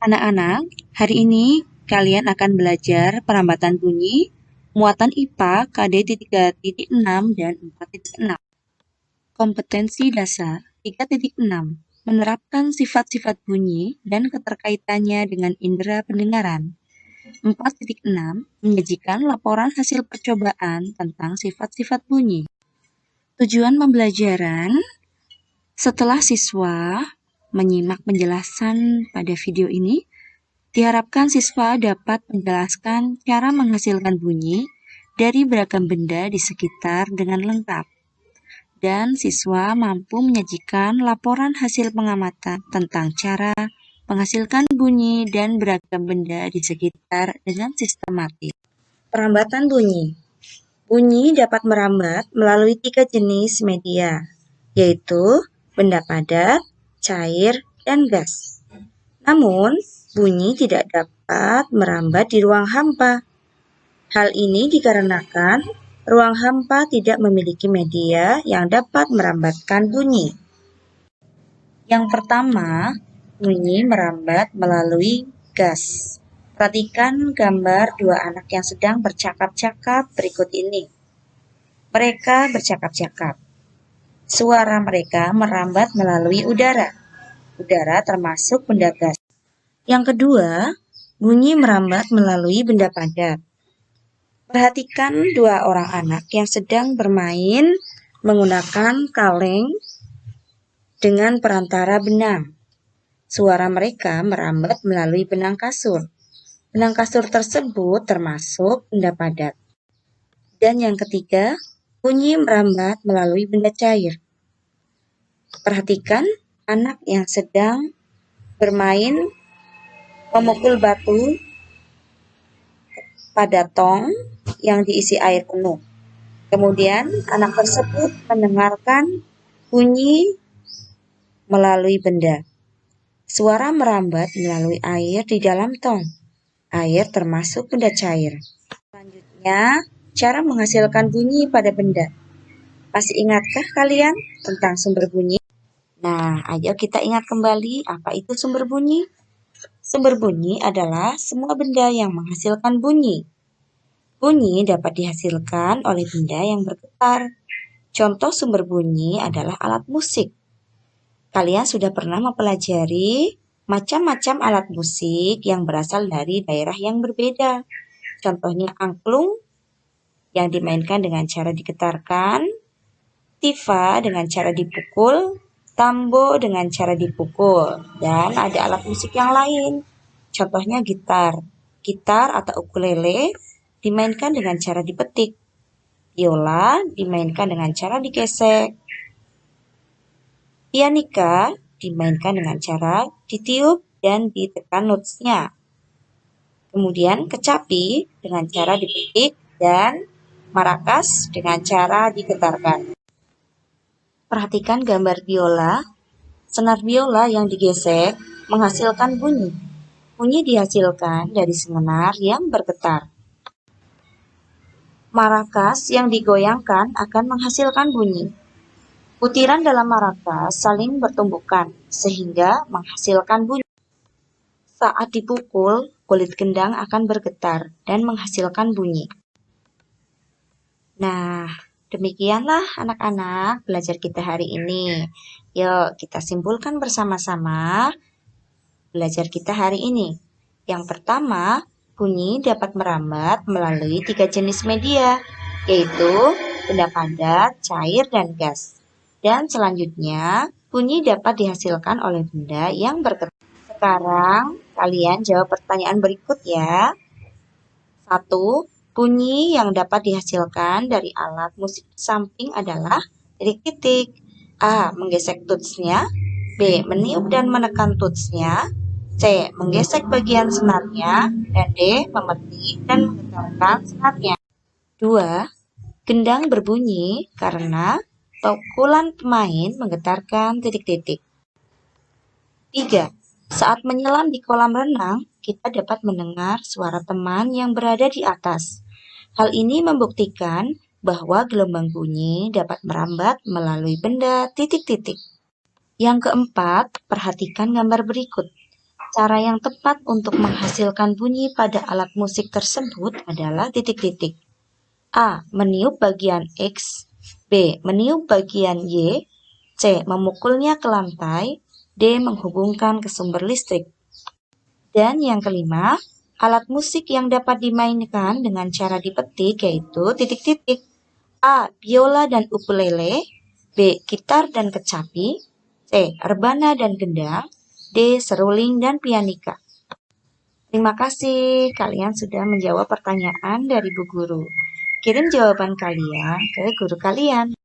Anak-anak, hari ini kalian akan belajar perambatan bunyi, muatan IPA KD 3.6 dan 4.6. Kompetensi dasar 3.6. Menerapkan sifat-sifat bunyi dan keterkaitannya dengan indera pendengaran. 4.6. Menyajikan laporan hasil percobaan tentang sifat-sifat bunyi. Tujuan pembelajaran: setelah siswa menyimak penjelasan pada video ini, diharapkan siswa dapat menjelaskan cara menghasilkan bunyi dari beragam benda di sekitar dengan lengkap. Dan siswa mampu menyajikan laporan hasil pengamatan tentang cara menghasilkan bunyi dan beragam benda di sekitar dengan sistematis. Perambatan bunyi. Bunyi dapat merambat melalui 3 jenis media, yaitu benda padat, cair, dan gas. Namun, bunyi tidak dapat merambat di ruang hampa. Hal ini dikarenakan ruang hampa tidak memiliki media yang dapat merambatkan bunyi. Yang pertama, bunyi merambat melalui gas. Perhatikan gambar dua anak yang sedang bercakap-cakap berikut ini. Mereka bercakap-cakap. Suara mereka merambat melalui udara. Udara termasuk benda gas. Yang kedua, bunyi merambat melalui benda padat. Perhatikan dua orang anak yang sedang bermain menggunakan kaleng dengan perantara benang. Suara mereka merambat melalui benang kasur. Benang kasur tersebut termasuk benda padat. Dan yang ketiga, bunyi merambat melalui benda cair. Perhatikan anak yang sedang bermain memukul batu pada tong yang diisi air penuh. Kemudian anak tersebut mendengarkan bunyi melalui benda. Suara merambat melalui air di dalam tong. Air termasuk benda cair. Selanjutnya, cara menghasilkan bunyi pada benda. Masih ingatkah kalian tentang sumber bunyi? Nah, ayo kita ingat kembali apa itu sumber bunyi. Sumber bunyi adalah semua benda yang menghasilkan bunyi. Bunyi dapat dihasilkan oleh benda yang bergetar. Contoh sumber bunyi adalah alat musik. Kalian sudah pernah mempelajari macam-macam alat musik yang berasal dari daerah yang berbeda. Contohnya angklung yang dimainkan dengan cara digetarkan, tifa dengan cara dipukul, tambo dengan cara dipukul, dan ada alat musik yang lain. Contohnya gitar. Gitar atau ukulele dimainkan dengan cara dipetik. Biola dimainkan dengan cara digesek. Pianika dimainkan dengan cara ditiup dan ditekan notes-nya. Kemudian kecapi dengan cara dipetik dan marakas dengan cara digetarkan. Perhatikan gambar biola. Senar biola yang digesek menghasilkan bunyi. Bunyi dihasilkan dari senar yang bergetar. Marakas yang digoyangkan akan menghasilkan bunyi. Butiran dalam marakas saling bertumbukan sehingga menghasilkan bunyi. Saat dipukul, kulit gendang akan bergetar dan menghasilkan bunyi. Nah, demikianlah anak-anak belajar kita hari ini. Yuk kita simpulkan bersama-sama belajar kita hari ini. Yang pertama, bunyi dapat merambat melalui 3 jenis media, yaitu benda padat, cair, dan gas. Dan selanjutnya, bunyi dapat dihasilkan oleh benda yang bergetar. Sekarang, kalian jawab pertanyaan berikut ya. 1. Bunyi yang dapat dihasilkan dari alat musik samping adalah titik-titik. A. Menggesek tutsnya. B. Meniup dan menekan tutsnya. C. Menggesek bagian senarnya. Dan D. Memetik dan menggetarkan senarnya. 2. Gendang berbunyi karena pukulan pemain menggetarkan titik-titik. 3. Saat menyelam di kolam renang, kita dapat mendengar suara teman yang berada di atas. Hal ini membuktikan bahwa gelombang bunyi dapat merambat melalui benda titik-titik. Yang keempat, perhatikan gambar berikut. Cara yang tepat untuk menghasilkan bunyi pada alat musik tersebut adalah titik-titik. A. Meniup bagian X. B. Meniup bagian Y. C. Memukulnya ke lantai. D. Menghubungkan ke sumber listrik. Dan yang kelima, alat musik yang dapat dimainkan dengan cara dipetik yaitu titik-titik. A. Biola dan ukulele. B. Gitar dan kecapi. C. Rebana dan gendang. D. Seruling dan pianika. Terima kasih, kalian sudah menjawab pertanyaan dari Bu Guru. Kirim jawaban kalian ke guru kalian.